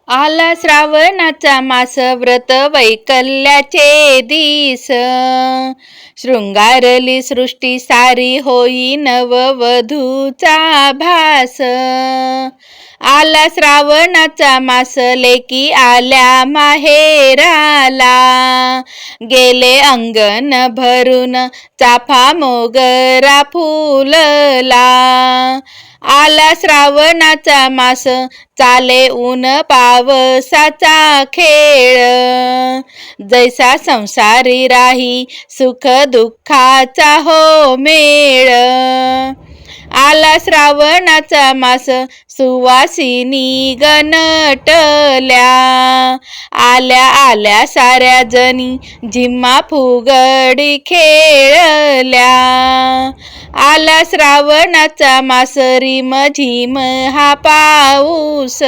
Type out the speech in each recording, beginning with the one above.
आला श्रावणाचा मास व्रत वैकल्याचे दिस शृंगारली सृष्टी सारी होई नववधूचा भास आला श्रावणाचा मास लेकी आल्या माहेराला गेले अंगण भरून चाफा मोगरा फुलला आला श्रावणाचा मास चाले ऊन पावसाचा खेळ जैसा संसारी राही सुख दुःखाचा हो मेळ आला श्रावणाचा मास सुवासिनी गणटल्या आल्या आल्या साऱ्या जणी झिम्मा फुगडी खेळल्या आला श्रावणाचा मास रिम झिम हा पाऊस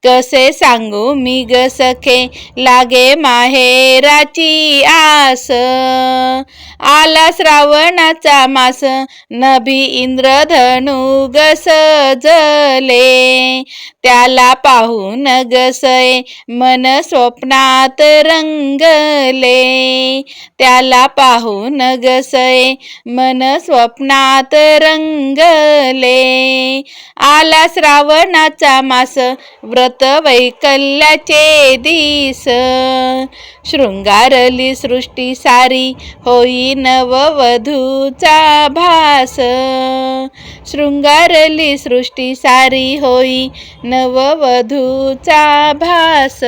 कसे सांगू मी ग सखे लागे माहेराची आस आला श्रावणाचा मास नभी इंद्रधनु ग सजले त्याला पाहून गसय मन स्वप्नात रंगले त्याला पाहून गसय मन स्वप्नात रंगले आला श्रावणाचा मास व्रत वैकल्याचे दिस शृंगारली सृष्टी सारी होई नववधूचा भास शृंगारली सृष्टी सारी होई नववधूचा भास।